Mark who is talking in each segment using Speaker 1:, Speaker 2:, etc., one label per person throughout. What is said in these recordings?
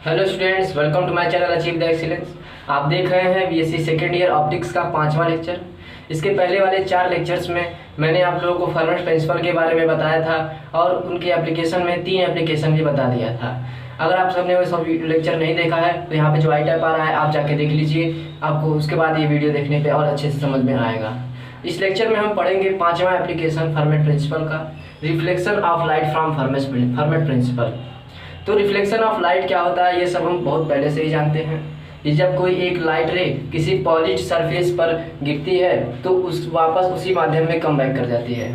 Speaker 1: Hello students, welcome to my channel achieve the excellence. आप देख रहे हैं बीएससी सेकेंड ईयर ऑप्टिक्स का 5वां लेक्चर। इसके पहले वाले 4 लेक्चर्स में मैंने आप लोगों को फर्नेस प्रिंसिपल के बारे में बताया था और उनके एप्लीकेशन में 3 एप्लीकेशन भी बता दिया था। अगर आप सबने वो सब लेक्चर नहीं देखा है तो यहाँ पे जो आई टैप आ रहा है आप जाके देख लीजिए, आपको उसके बाद ये वीडियो देखने पर और अच्छे से समझ में आएगा। इस लेक्चर में हम पढ़ेंगे 5वां एप्लीकेशन फर्नेस प्रिंसिपल का, reflection of light from Fermat's principle. तो रिफ्लेक्शन ऑफ लाइट क्या होता है ये सब हम बहुत पहले से ही जानते हैं। ये जब कोई एक लाइट रे किसी पॉलिश्ड सरफेस पर गिरती है तो उस वापस उसी माध्यम में कम बैक कर जाती है,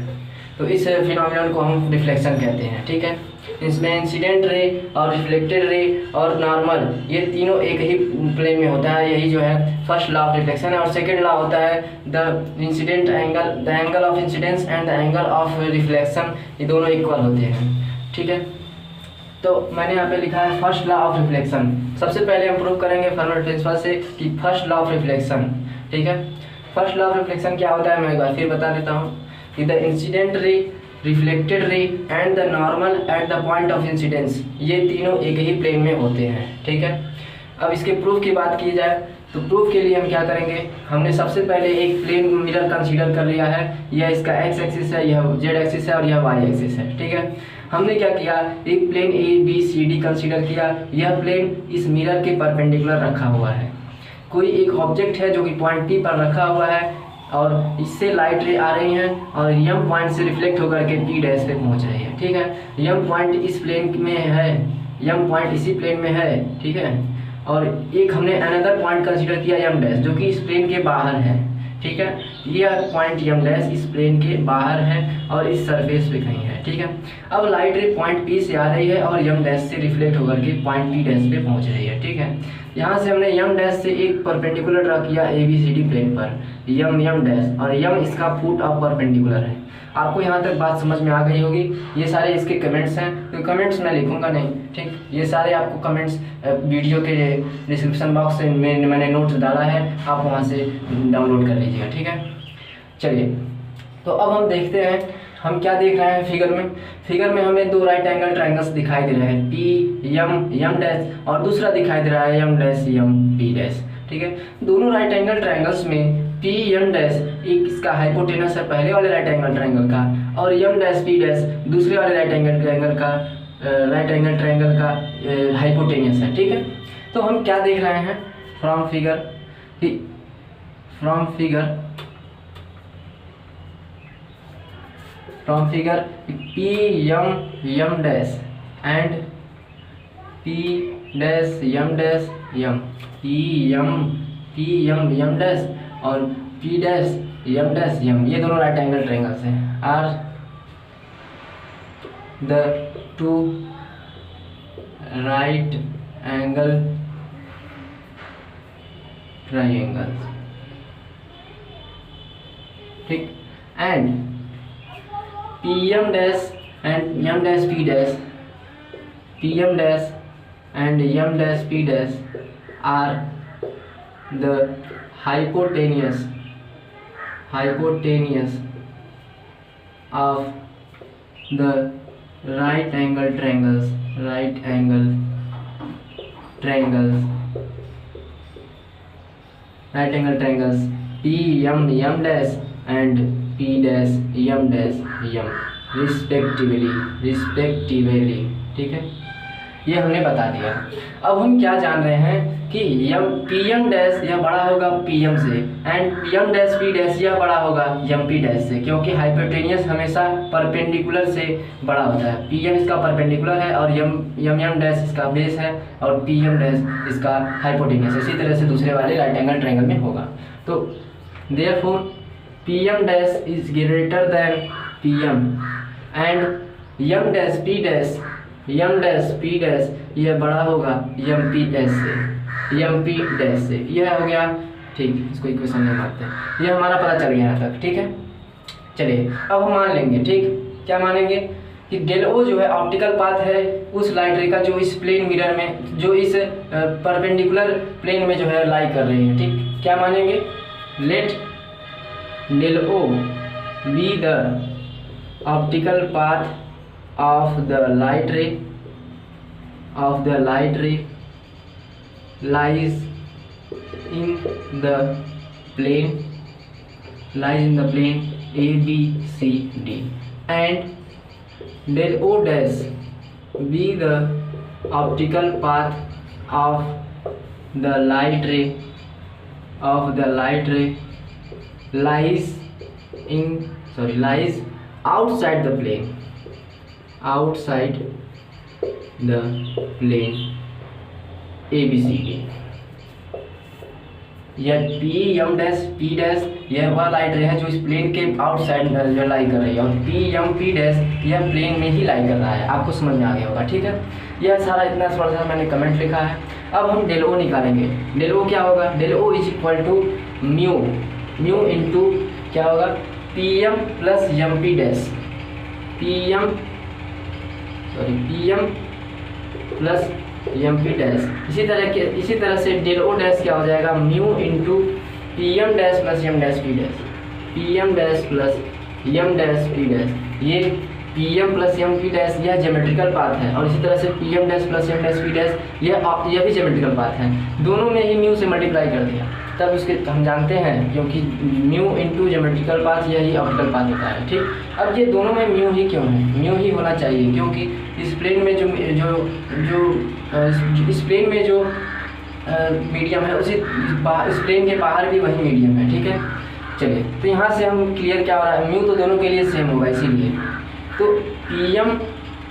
Speaker 1: तो इस फिनोमिनन को हम रिफ्लेक्शन कहते हैं। ठीक है, इसमें इंसिडेंट रे और रिफ्लेक्टेड रे और नॉर्मल ये तीनों एक ही प्लेन में होता है। यही जो है फर्स्ट लॉ ऑफ रिफ्लेक्शन है। और सेकेंड लॉ होता है the incident angle, the angle of incidence and the angle of reflection, ये दोनों इक्वल होते हैं। ठीक है, तो मैंने यहाँ पे लिखा है फर्स्ट लॉ ऑफ रिफ्लेक्शन। सबसे पहले हम प्रूव करेंगे फर्नेस प्रिंसिपल से कि फर्स्ट लॉ ऑफ रिफ्लेक्शन। ठीक है, फर्स्ट लॉ ऑफ रिफ्लेक्शन क्या होता है मैं एक बार फिर बता देता हूँ कि the incident ray, reflected ray and the normal at the point of incidence, ये तीनों एक ही प्लेन में होते हैं। ठीक है, अब इसके प्रूफ की बात की जाए तो प्रूफ के लिए हम क्या करेंगे, हमने सबसे पहले एक प्लेन मिरर कंसीडर कर लिया है। यह इसका एक्स एक्सिस है, यह जेड एक्सिस है और यह वाई एक्सिस है। ठीक है, हमने क्या किया, एक plane A B C D consider किया। यह प्लेन इस मिरर के परपेंडिकुलर रखा हुआ है। कोई एक ऑब्जेक्ट है जो कि पॉइंट पी पर रखा हुआ है और इससे लाइट रे आ रही है और यम पॉइंट से रिफ्लेक्ट होकर के पी डैश पे पहुंच रही है। ठीक है, यम पॉइंट इस प्लेन में है, यम पॉइंट इसी प्लेन में है। ठीक है, और एक हमने अनदर पॉइंट कंसीडर किया यम डैश जो कि इस प्लेन के बाहर है। ठीक है, यह पॉइंट यम डैश इस प्लेन के बाहर है और इस सरफेस पे कहीं है। ठीक है, अब लाइट रे पॉइंट पी से आ रही है और यम डैश से रिफ्लेक्ट होकर के पॉइंट पी डैश पे पहुंच रही है। ठीक है, यहाँ से हमने यम डैश से एक परपेंडिकुलर ड्रा किया A B C D plane पर, यम यम डैश, और यम इसका फुट ऑफ परपेंडिकुलर है। आपको यहाँ तक बात समझ में आ गई होगी। ये सारे इसके कमेंट्स हैं, तो कमेंट्स मैं लिखूंगा नहीं। ठीक, ये सारे आपको कमेंट्स वीडियो के डिस्क्रिप्शन बॉक्स में मैंने नोट्स डाला है, आप वहाँ से डाउनलोड कर लीजिएगा। ठीक है, चलिए तो अब हम देखते हैं हम क्या देख रहे हैं फिगर में। फिगर में हमें 2 राइट एंगल ट्रायंगल्स दिखाई दे रहे हैं, पी यम डैश और दूसरा दिखाई दे रहा है यम डैश यम पी डैश। ठीक है, दोनों राइट एंगल ट्रायंगल्स में पी यम डैश एक इसका हाइपोटेनस है पहले वाले राइट एंगल ट्रायंगल का, और यम डैश पी डैश दूसरे वाले राइट एंगल ट्रायंगल का हाइपोटेनस है। ठीक है, तो हम क्या देख रहे हैं from figure P M dash and P dash M dash M, P M M dash और P dash M dash M, ये दोनों राइट एंगल ट्रायंगल्स हैं। Are the 2 right angle triangles. ठीक, and PM dash and M dash P dash, PM dash and M dash P dash are the hypotenuse of the right angle triangles PM M dash and P dash M dash M respectively. ठीक है, ये हमने बता दिया। अब हम क्या जान रहे हैं कि यम पी एम डैश यह बड़ा होगा पी एम से and M dash P dash यह बड़ा होगा यम पी डैश से, क्योंकि हाइपोटेनियस हमेशा परपेंडिकुलर से बड़ा होता है। पी एम इसका परपेंडिकुलर है और यम डैश इसका बेस है और पी एम डैश इसका हाइपोटेनियस। इसी तरह से दूसरे वाले राइट एंगल ट्रायंगल में होगा। तो therefore P M dash is greater than P M and M dash P dash यह बड़ा होगा यम पी डैश से। यह हो गया। ठीक, इसको इक्वेशन में मानते हैं। यह हमारा पता चल गया यहाँ तक। ठीक है, चलिए अब हम मान लेंगे। ठीक, क्या मानेंगे कि डेल ओ जो है ऑप्टिकल पाथ है उस लाइट रे का जो इस प्लेन मिरर में, जो इस परपेंडिकुलर प्लेन में जो है लाई कर रही है। ठीक, क्या मानेंगे, let del O be the optical path of the light ray lies in the plane ABCD, and del O dash be the optical path of the light ray lies outside the plane ABCD। यह P dash यह वह light रे है जो इस plane के outside जो लाई कर रही है, और P डैश यह प्लेन में ही लाई कर रहा है। आपको समझ में आ गया होगा, ठीक है। यह सारा इतना थोड़ा सा मैंने कमेंट लिखा है। अब हम डेल ओ निकालेंगे। डेल ओ क्या होगा? Del O is equal to mu into क्या होगा? PM plus MP dash, PM plus MP dash. इसी तरह से डेल ओ डैश क्या हो जाएगा? Mu into PM dash plus M dash P dash, PM dash plus M dash P dash. ये PM plus M P dash यह geometrical path है, और इसी तरह से PM dash plus M dash P dash यह भी ज्योमेट्रिकल पाथ है। दोनों में ही म्यू से मल्टीप्लाई कर दिया, तब उसके हम जानते हैं, क्योंकि म्यू इंटू ज्योमेट्रिकल पाथ यही ऑप्टिकल पाथ होता है, ठीक। अब ये दोनों में म्यू ही क्यों है? म्यू ही होना चाहिए, क्योंकि इस प्लेन में इस प्लेन में जो मीडियम है उसी इस प्लेन के बाहर भी वही मीडियम है, ठीक है। चलिए, तो यहाँ से हम क्लियर क्या हो रहा है? म्यू तो दोनों के लिए सेम होगा, इसीलिए तो PM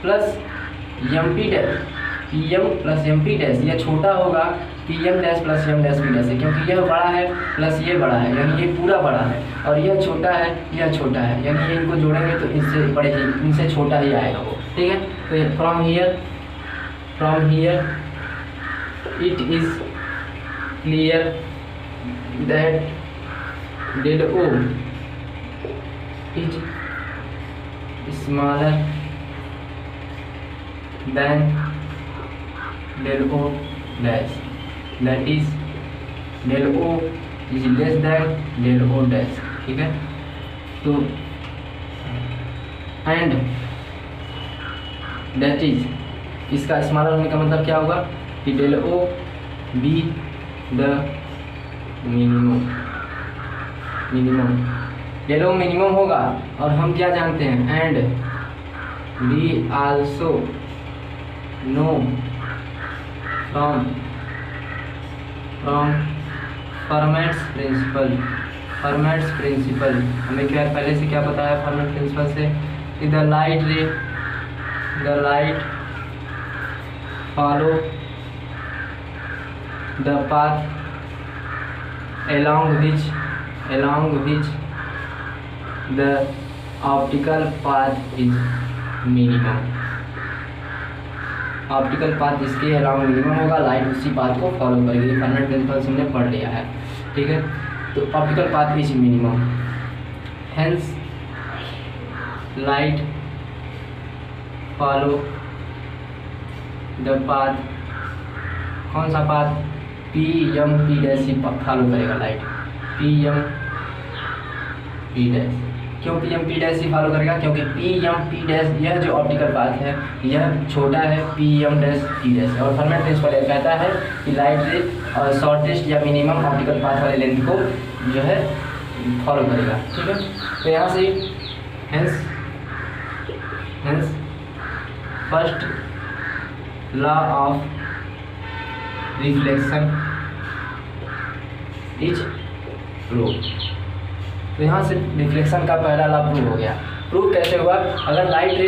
Speaker 1: प्लस MP डैश यह छोटा होगा PM dash plus M dash P dash से, क्योंकि यह बड़ा है प्लस ये बड़ा है, यानी ये पूरा बड़ा है, और यह छोटा है, यह छोटा है, यानी ये इनको जोड़ेंगे तो इनसे छोटा ही आएगा वो, ठीक है। तो from here it is clear that del O is smaller than del O dash, that is del O is less than del O dash, ठीक है। तो and that is, इसका स्मॉलर होने का मतलब क्या होगा कि del O be the minimum del O minimum होगा, और हम क्या जानते हैं? and we also know from Fermat's principle हमें क्या पहले से क्या पता है? Fermat प्रिंसिपल से कि the light follow the path along which the optical path is minimum। Optical path जिसके अराउंड मिनिमम होगा, लाइट उसी पाथ को फॉलो करेगी। फर्मेट प्रिंसिपल हमने पढ़ लिया है, ठीक है। तो optical path is minimum, hence light follow the path, कौन सा पाथ? PM P डैश ही फॉलो करेगा लाइट, PM P डैश। क्यों PM P डैश ही फॉलो करेगा? क्योंकि PM P डैश यह जो ऑप्टिकल पाथ है यह छोटा है PM डैश P डैश, और फर्मेट प्रिंसिपल यह कहता है कि लाइट रे शॉर्टेस्ट या मिनिमम ऑप्टिकल पाथ वाले लेंथ को जो है फॉलो करेगा, ठीक है। तो यहाँ से hence first law of reflection is prove. तो यहाँ से रिफ्लेक्शन का पहला लॉ प्रूव हो गया। प्रूव कैसे हुआ? अगर लाइट रे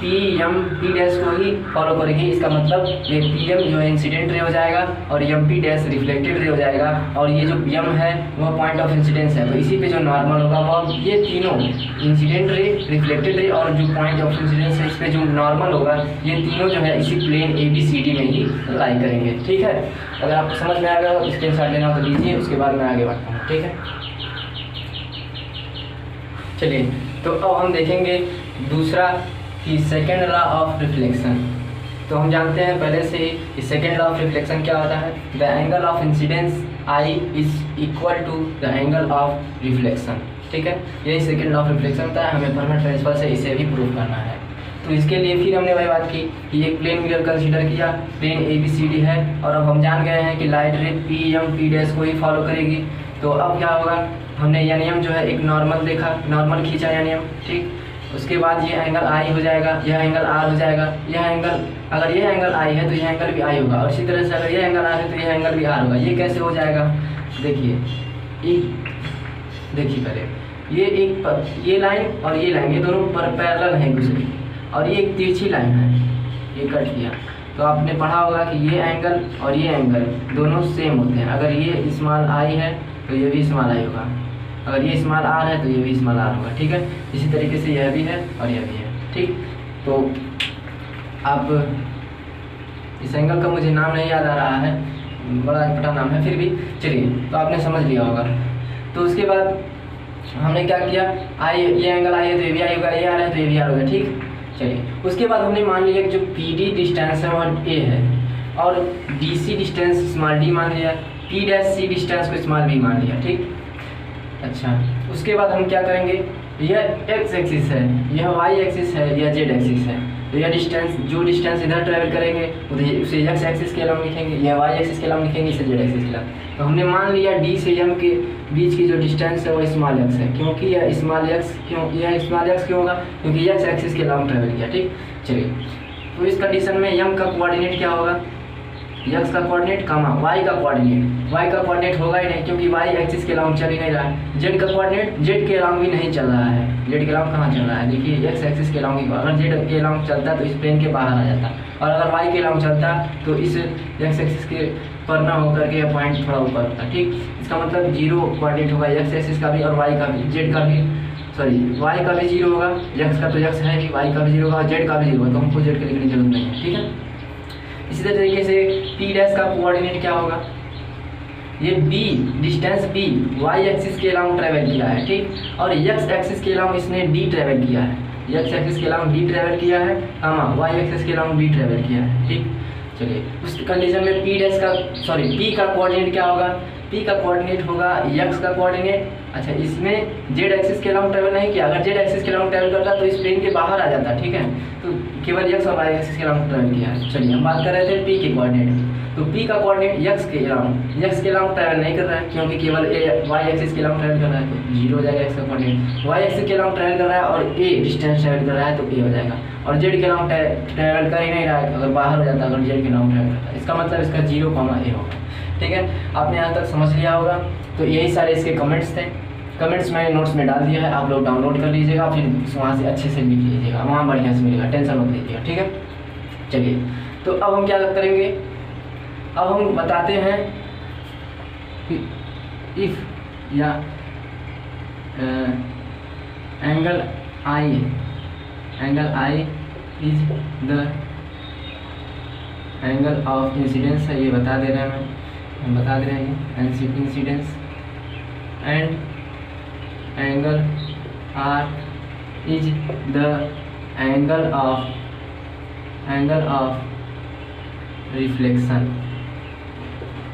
Speaker 1: PM P डैश को ही फॉलो करेगी, इसका मतलब ये PM जो है इंसिडेंट रे हो जाएगा, और MP डैश रिफ्लेक्टेड रे हो जाएगा, और ये जो M है वह पॉइंट ऑफ इंसिडेंस है। तो इसी पे जो नॉर्मल होगा वह ये तीनों इंसिडेंट रे, रिफ्लेक्टेड रे और जो पॉइंट ऑफ इंसिडेंस है, इस पर जो नॉर्मल होगा ये तीनों जो है इसी प्लेन ABCD में ही लाई करेंगे, ठीक है। अगर आपको समझ में आएगा तो स्क्रीनशॉट लेना तो लीजिए, उसके बाद मैं आगे बढ़ता हूँ, ठीक है। चलिए, तो अब हम देखेंगे दूसरा कि सेकेंड लॉ ऑफ रिफ्लेक्शन। तो हम जानते हैं पहले से ही सेकेंड लॉ ऑफ रिफ्लेक्शन क्या होता है? The angle of incidence I is equal to the angle of reflection, ठीक है। यही सेकेंड लॉ ऑफ रिफ्लेक्शन होता है। हमें फर्मेट प्रिंसिपल से इसे भी प्रूव करना है। तो इसके लिए फिर हमने वही बात की कि एक प्लेन मिरर कंसीडर किया, प्लेन ABCD है, और अब हम जान गए हैं कि लाइट रे PM P डैश को ही फॉलो करेगी। तो अब क्या होगा, हमने यह नियम जो है एक नॉर्मल देखा, नॉर्मल खींचा यह नियम, ठीक। उसके बाद ये एंगल I हो जाएगा, यह एंगल R हो जाएगा, यह एंगल, अगर यह एंगल I है तो यह एंगल भी I होगा, और इसी तरह से अगर यह एंगल R है तो यह एंगल भी R होगा। ये कैसे हो जाएगा, देखिए पहले ये लाइन और ये लाइन, ये दोनों पैरेलल है एक दूसरे की, और ये एक तिरछी लाइन है, ये कट किया। तो आपने पढ़ा होगा कि ये एंगल और ये एंगल दोनों सेम होते हैं। अगर ये स्मॉल I है तो ये भी स्मॉल I होगा, अगर ये स्मॉल R है तो ये भी स्मॉल R होगा, ठीक है। इसी तरीके से यह भी है और यह भी है, ठीक। तो अब इस एंगल का मुझे नाम नहीं याद आ रहा है, बड़ा अटपटा नाम है, फिर भी चलिए, तो आपने समझ लिया होगा। तो उसके बाद हमने क्या किया, ये एंगल I है तो ये भी I होगा, ये R है तो ये भी R होगा, ठीक। चलिए, उसके बाद हमने मान लिया कि जो PD डिस्टेंस है वह A है, और DC डिस्टेंस स्मॉल d मान लिया, P डैश C डिस्टेंस को स्मॉल b मान लिया, ठीक। अच्छा, उसके बाद हम क्या करेंगे, यह x एक्सिस है, यह y एक्सिस है, यह z एक्सिस है। तो यह डिस्टेंस, जो डिस्टेंस इधर ट्रैवल करेंगे उसे x एक्सिस के अलावा लिखेंगे, यह y एक्सिस के अलावा लिखेंगे, इसे z एक्सिस के अलावा। तो हमने मान लिया d से m के बीच की जो डिस्टेंस है वो स्मॉल x है, क्योंकि यह स्मॉल x क्यों होगा, क्योंकि x एक्सिस के अलावा ट्रैवल किया, ठीक। चलिए, तो इस कंडीशन में m का कोऑर्डिनेट क्या होगा, x का कोऑर्डिनेट कामा y का कोऑर्डिनेट होगा ही नहीं, क्योंकि y एक्सिस के अलावा चल ही नहीं रहा है। z का कोऑर्डिनेट z के अलावा भी नहीं चल रहा है, z के अलावा कहाँ चल रहा है, देखिए x एक्सिस के अलावा, अगर z के अलावा चलता तो इस प्लेन के बाहर आ जाता, और अगर y के अलावा चलता तो इस x एक्सिस के पर ना होकर के पॉइंट थोड़ा ऊपर होता, ठीक। इसका मतलब जीरो कोऑर्डिनेट होगा x एक्सिस का भी और y का भी, z का भी, सॉरी y का भी जीरो होगा, x का तो x है ही, y का भी जीरो होगा, z का भी जीरो होगा, तो हमको z के लिखने की जरूरत नहीं है, ठीक है। इसी तरीके से P डैश का कोऑर्डिनेट क्या होगा, ये B distance B y axis के अलावा ट्रैवल किया है, ठीक, और x एक्सिस के अलावा इसने d ट्रैवल किया है, x एक्सिस के अलावा d ट्रैवल किया है, y एक्सिस के अलावा d ट्रैवल किया है, ठीक। चलिए, उस कंडीशन में P का कोऑर्डिनेट क्या होगा, P का कोऑर्डिनेट होगा x का कोऑर्डिनेट। अच्छा, इसमें z एक्सिस के अलावा ट्रैवल नहीं किया, अगर z एक्सिस के अलावा ट्रैवल करता तो इस प्लेन के बाहर आ जाता, ठीक है। तो केवल x और y एक्सिस के अलावा ट्रैवल किया है। चलिए, हम बात कर रहे थे P के कोऑर्डिनेट, तो P का कोऑर्डिनेट x के अलावा ट्रैवल नहीं कर रहा है, क्योंकि केवल y एक्सिस के अलावा ट्रैवल कर रहा है, तो जीरो हो जाएगा x का कोऑर्डिनेट। y एक्सिस के अलावा ट्रैवल कर रहा है और a डिस्टेंस ट्रैवल कर रहा है, तो a हो जाएगा, और z के अलावा ट्रैवल कर ही नहीं रहा है, अगर बाहर हो जाता, अगर z के अलावा ट्रैवल करता है, इसका मतलब इसका 0, a होगा, ठीक है। आपने यहाँ तक समझ लिया होगा। तो यही सारे इसके कमेंट्स थे, कमेंट्स मैंने नोट्स में डाल दिया है, आप लोग डाउनलोड कर लीजिएगा, फिर वहाँ से अच्छे से लिख लीजिएगा, वहाँ बढ़िया से मिलेगा, टेंशन मत लीजिएगा, ठीक है। चलिए, तो अब हम क्या करेंगे, अब हम बताते हैं कि इफ़ या angle I is the angle of incidence है, ये बता दे रहे हैं, हम बता दे रहे हैं incidence, and angle R is the angle of reflection,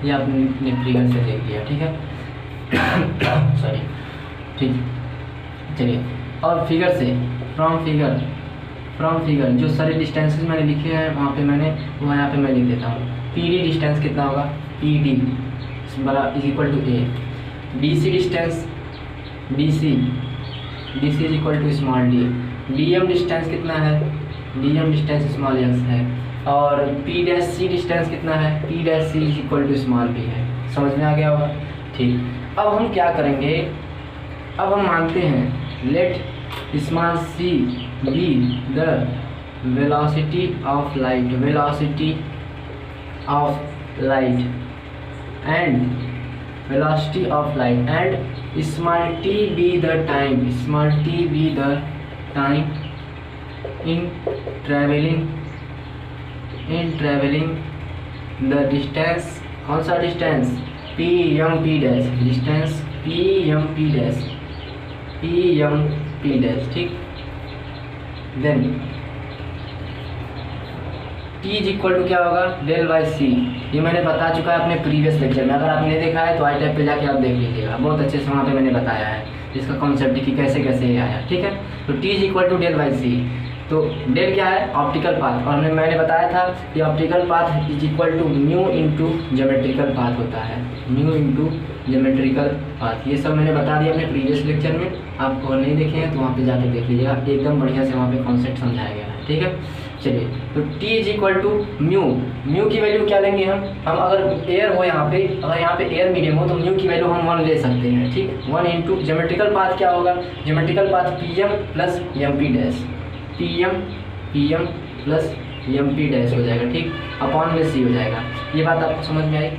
Speaker 1: ये आपने फिगर से देख लिया, ठीक है। सॉरी, ठीक। चलिए, और फिगर से फ्रॉम फिगर जो सारे डिस्टेंसेस मैंने लिखे हैं वहाँ पे वो यहाँ पे मैं लिख देता हूँ। PD डिस्टेंस कितना होगा, PD बड़ा is equal to A, DC distance DC is equal to small d, DM distance कितना है, DM डिस्टेंस स्मॉल x है, और P डैश C डिस्टेंस कितना है, P dash C is equal to small b है। समझ में आ गया होगा, ठीक। अब हम क्या करेंगे, अब हम मानते हैं let small c be the velocity of light and small t be the time in traveling the distance, कौन सा distance, P dash, distance P dash, ठीक। Then T is equal to क्या होगा, डेल बाई सी, ये मैंने बता चुका है अपने प्रीवियस लेक्चर में, अगर आपने देखा है तो आई टैब पे जाके आप देख लीजिएगा, बहुत अच्छे से वहाँ पे मैंने बताया है इसका कॉन्सेप्ट कि कैसे कैसे ये आया, ठीक है। तो T is equal to del by C, तो डेल क्या है, ऑप्टिकल पाथ, और मैंने बताया था कि optical path is equal to mu into geometrical path होता है, म्यू इंटू ज्योमेट्रिकल पाथ। ये सब मैंने बता दिया अपने प्रीवियस लेक्चर में, आप नहीं देखे हैं तो वहाँ पे जाके देख लीजिएगा, एकदम बढ़िया से वहाँ पे कॉन्सेप्ट समझाया गया है। ठीक है, चलिए, तो t is equal to mu, mu की वैल्यू क्या लेंगे हम अगर एयर हो यहाँ पे, अगर यहाँ पे एयर मीडियम हो तो म्यू की वैल्यू हम 1 ले सकते हैं। ठीक, 1 इंटू ज्योमेट्रिकल पाथ क्या होगा, geometrical path pm plus mp dash, pm plus mp dash हो जाएगा। ठीक, अपॉन में c हो जाएगा। ये बात आपको समझ में आई।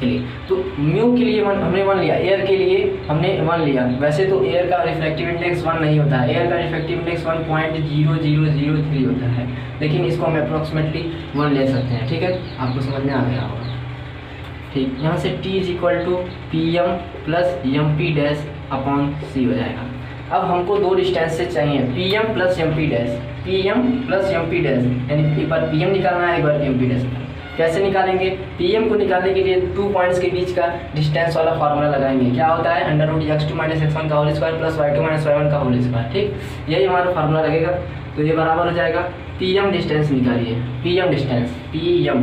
Speaker 1: चलिए, तो म्यू के लिए हमने 1 लिया, एयर के लिए हमने 1 लिया। वैसे तो एयर का रिफ्रैक्टिव इंडेक्स 1 नहीं होता है, एयर का रिफ्रैक्टिव इंडेक्स 1.0003 होता है, लेकिन इसको हम अप्रॉक्सीमेटली 1 ले सकते हैं। ठीक है, आपको समझ में आ गया होगा। ठीक, यहाँ से t is equal to pm plus mp dash upon c हो जाएगा। अब हमको दो डिस्टेंस चाहिए, pm plus mp dash, pm plus mp dash, यानी एक बार pm निकालना है, एक बार mp डैश। कैसे निकालेंगे, pm को निकालने के लिए 2 पॉइंट्स के बीच का डिस्टेंस वाला फार्मूला लगाएंगे। क्या होता है, under root x2 minus x1 का whole square plus y2 minus y1 का होल स्क्वायर। ठीक, यही हमारा फार्मूला लगेगा। तो ये बराबर हो जाएगा, pm डिस्टेंस निकालिए, pm distance, pm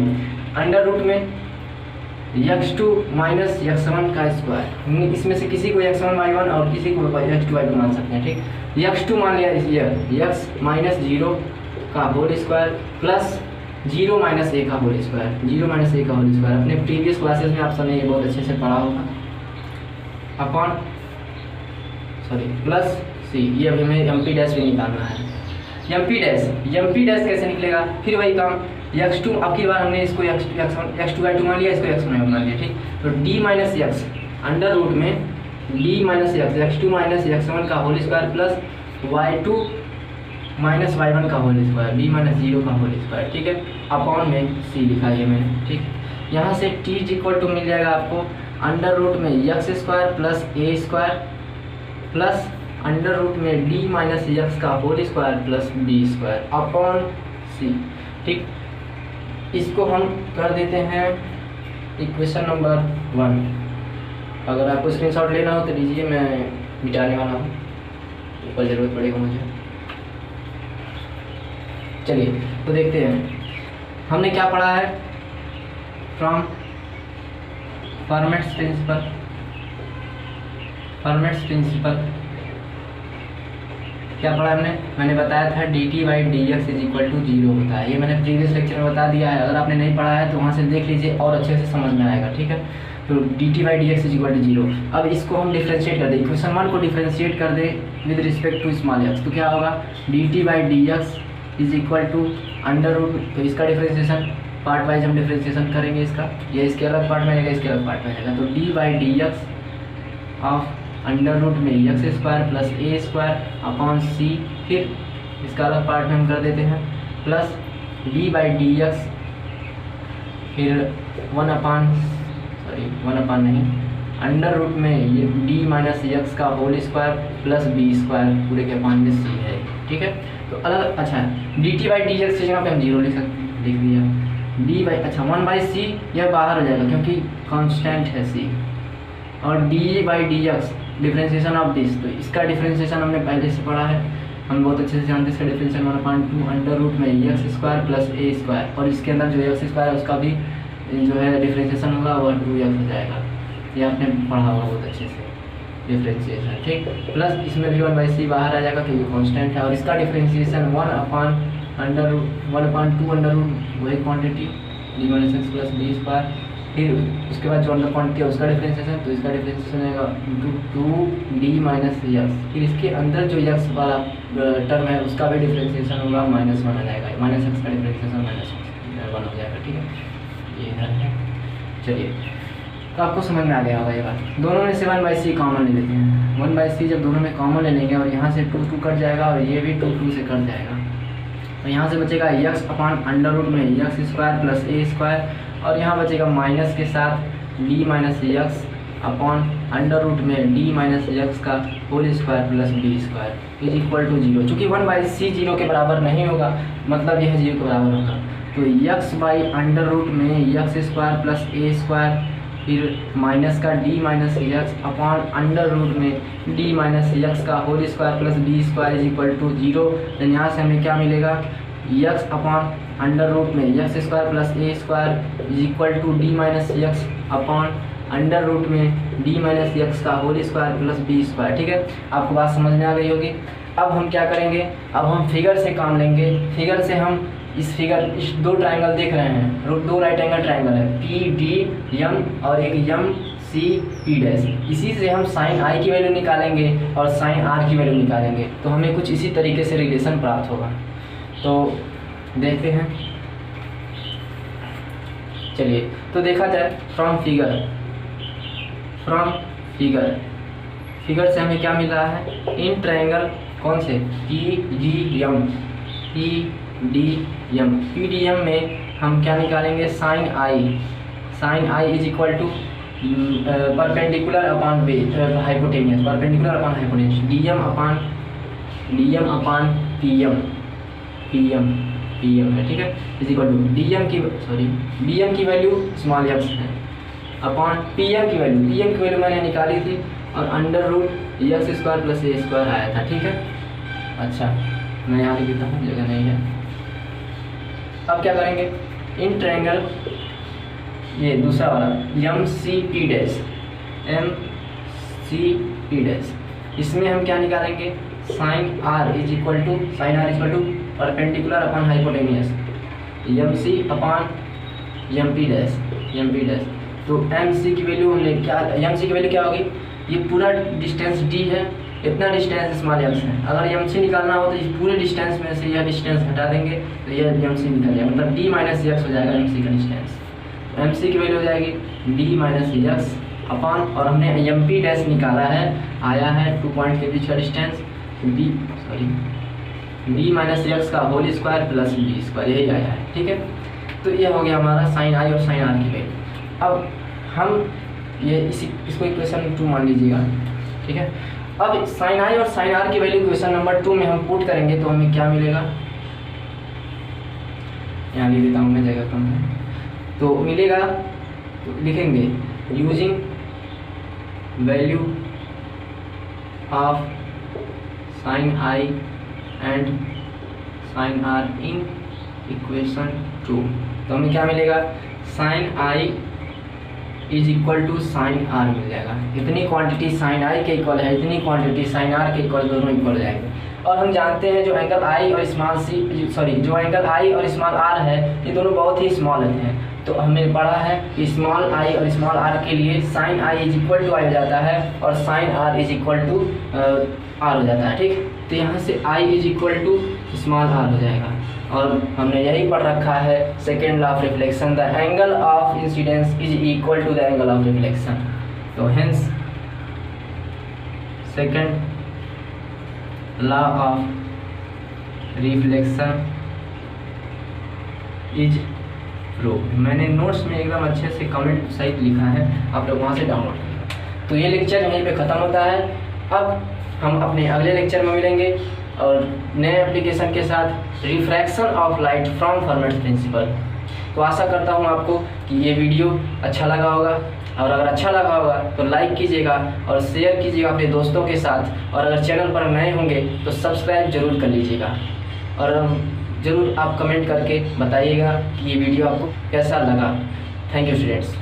Speaker 1: under root में x2 माइनस x1 का स्क्वायर, इसमें से किसी को x1 y1 और किसी को x2 y2 मान सकते हैं। ठीक, x2 मान लिया, इसलिए x माइनस 0 का whole square plus 0 minus a का होल स्क्वायर, 0 माइनस a का होल स्क्वायर। अपने प्रीवियस क्लासेस में आप सबने ये बहुत अच्छे से पढ़ा होगा। अपॉन प्लस c, ये अभी हमें mp डैश भी निकालना है। mp डैश कैसे निकलेगा, फिर वही काम, x2 अब की बार हमने इसको x2 y2 मान लिया, इसको x1 y1 मान लिया। ठीक, तो d minus x under root में d minus x, x2 minus x1 का whole square plus y2 minus y1 का होल स्क्वायर, b माइनस 0 का होल स्क्वायर। ठीक है, अपॉन में c लिखा है मैंने। ठीक, यहाँ से t इज इक्वल टू मिल जाएगा आपको अंडर रूट में x square plus a square plus under root में d माइनस x का whole square plus b square upon c। ठीक, इसको हम कर देते हैं इक्वेशन नंबर 1। अगर आपको स्क्रीनशॉट लेना हो तो लीजिए, मैं मिटाने वाला हूँ, ऊपर ज़रूरत पड़ेगा मुझे। चलिए, तो देखते हैं हमने क्या पढ़ा है फ्रॉम फर्मेट्स प्रिंसिपल। क्या पढ़ा हमने, मैंने बताया था dt by D X is equal to 0 होता है। ये मैंने प्रीवियस लेक्चर में बता दिया है, अगर आपने नहीं पढ़ा है तो वहाँ से देख लीजिए और अच्छे से समझ में आएगा। ठीक है, तो dt by D X is equal to 0। अब इसको हम डिफ्रेंशिएट कर दें, इक्वेशन 1 को डिफ्रेंशिएट कर दें with respect to small X, तो क्या होगा, dt by D X is equal to under root, तो इसका डिफ्रेंशिएशन पार्ट वाइज हम डिफ्रेंशिएशन करेंगे इसका, ये इसके अलग पार्ट में आएगा, इसके अलग पार्ट में आएगा। तो d by D X of under root में एक्स स्क्वायर प्लस ए स्क्वायर अपॉन सी, फिर इसका अलग पार्ट में हम कर देते हैं plus d by D X, फिर 1 अपान नहीं, अंडर रूट में ये d माइनस एक्स का whole square plus b square पूरे के अपान में c है। ठीक है, तो अलग, अच्छा dt बाई डी एक्स की जगह पे हम 0 लिख सकते हैं, लिख दिया। d बाई, अच्छा 1 बाई सी यह बाहर हो जाएगा क्योंकि कांस्टेंट है c, और d by D x differentiation of this, तो इसका डिफ्रेंशिएशन हमने पहले से पढ़ा है, हम बहुत अच्छे से जानते हैं। इसका डिफ्रेंशिएशन 1/2 अंडर रूट में एक्स स्क्वायर प्लस ए स्क्वायर, और इसके अंदर जो एक्स स्क्वायर है उसका भी जो है डिफ्रेंशिएशन होगा वह 2x हो जाएगा। ये आपने पढ़ा होगा बहुत अच्छे से डिफ्रेंशिएशन। ठीक, प्लस इसमें भी 1 बाई सी बाहर आ जाएगा क्योंकि कॉन्स्टेंट है, और इसका डिफ्रेंशिएशन 1/2 अंडर रूट वही quantity d minus X plus B square, फिर उसके बाद जो अंडर क्वान्टिटी है उसका डिफ्रेंशिएशन, तो इसका डिफ्रेंशिएशन आएगा 2d माइनस एक्स, फिर इसके अंदर जो एक्स वाला टर्म है उसका भी डिफ्रेंशिएशन होगा -1 आ जाएगा, माइनस एक्स का डिफ्रेंशिएशन -1 हो जाएगा। ठीक है, ये है। चलिए, तो आपको समझ में आ गया होगा ये बात। दोनों में से 1 बाई सी कॉमन ले लेते हैं, 1 बाई सी जब दोनों में कॉमन ले लेंगे और यहाँ से 2 कट जाएगा और ये भी 2 से कट जाएगा, तो यहाँ से बचेगा x अपान अंडर रूट में एक्स स्क्वायर प्लस ए स्क्वायर, और यहाँ बचेगा माइनस के साथ d minus X upon under root में d माइनस एक्स का whole square plus B square is equal to 0। चूँकि 1 बाई सी 0 के बराबर नहीं होगा, मतलब यह 0 के बराबर होगा, तो x बाई अंडर रूट में एक्स स्क्वायर प्लस ए स्क्वायर फिर माइनस का D minus X upon under root में डी माइनस एक्स का whole square plus B square is equal to 0। Then यहाँ से हमें क्या मिलेगा, एक्स अपॉन अंडर रूट में X square plus A square is equal to D minus X upon under root में D minus x का whole square plus B square. ठीक है, आपको बात समझ में आ गई होगी। अब हम क्या करेंगे, अब हम फिगर से काम लेंगे। फिगर से हम इस दो ट्रायंगल देख रहे हैं, दो राइट एंगल ट्रायंगल है पी डी एम और एक एम सी पी डैश। इसी से हम साइन आई की वैल्यू निकालेंगे और साइन आर की वैल्यू निकालेंगे, तो हमें कुछ इसी तरीके से रिलेशन प्राप्त होगा। तो देखते हैं, चलिए तो देखा जाए फ्रॉम फिगर से हमें क्या मिल रहा है, इन ट्रायंगल कौन से पी डी एम में हम क्या निकालेंगे, sine i is equal to perpendicular upon hypotenuse, perpendicular upon hypotenuse D M upon P M है। ठीक है, is equal to D M की वैल्यू स्मॉल एक्स है अपॉन पी एम की वैल्यू मैंने निकाली थी और under root x square plus ए स्क्वायर आया था। ठीक है, अच्छा मैं यहाँ लिख देता हूँ, जगह नहीं है। अब क्या करेंगे, इन ट्रायंगल ये दूसरा वाला एम सी पी डैश, इसमें हम क्या निकालेंगे, sine r is equal to perpendicular upon hypotenuse M C upon M P dash. तो एम सी की वैल्यू हमने क्या, एम सी की वैल्यू क्या होगी, ये पूरा डिस्टेंस डी है, इतना डिस्टेंस स्मॉल एक्स है। अगर एम सी निकालना हो तो इस पूरे डिस्टेंस में से यह डिस्टेंस हटा देंगे तो यह एम सी निकल जाएगा, मतलब डी माइनस एक्स हो जाएगा एम सी का डिस्टेंस। तो एम सी की वैल्यू हो जाएगी डी माइनस एक्स अपॉन, और हमने एम पी डैश निकाला है, आया है 2 पॉइंट के बीच का डिस्टेंस डी माइनस एक्स का whole square plus B square, यही आया है। ठीक है, तो ये हो गया हमारा साइन आई और साइन आर की वैल्यू। अब हम ये इसको इक्वेशन 2 मान लीजिएगा। ठीक है, अब साइन आई और साइन आर की वैल्यू इक्वेशन नंबर 2 में हम पुट करेंगे तो हमें क्या मिलेगा, यहाँ लिख देता हूँ मैं, जगह कम है, तो मिलेगा, तो लिखेंगे using value of sine i and sine r in equation 2, तो हमें क्या मिलेगा, sine i is equal to sine r मिल जाएगा। इतनी क्वांटिटी साइन आई के इक्वल है, इतनी क्वांटिटी साइन आर के इक्वल, दोनों इक्वल हो जाएंगे। और हम जानते हैं जो एंगल आई और जो एंगल आई और स्मॉल आर है, ये दोनों बहुत ही स्मॉल हैं। तो हमने पढ़ा है कि स्मॉल आई और स्मॉल आर के लिए sine i is equal to i हो जाता है और sine r is equal to r हो जाता है। ठीक, तो यहाँ से i is equal to small r हो जाएगा। और हमने यही पढ़ रखा है second law of reflection, the angle of incidence is equal to the angle of reflection. तो hence second law of reflection is prove. मैंने नोट्स में एकदम अच्छे से कमेंट सहित लिखा है, आप लोग वहाँ से डाउनलोड करें। तो ये लेक्चर यहीं पे ख़त्म होता है। अब हम अपने अगले लेक्चर में मिलेंगे और नए एप्लीकेशन के साथ, refraction of light from Fermat principle. तो आशा करता हूँ आपको कि ये वीडियो अच्छा लगा होगा, और अगर अच्छा लगा होगा तो लाइक कीजिएगा और शेयर कीजिएगा अपने दोस्तों के साथ, और अगर चैनल पर नए होंगे तो सब्सक्राइब जरूर कर लीजिएगा, और ज़रूर आप कमेंट करके बताइएगा कि ये वीडियो आपको कैसा लगा। Thank you students.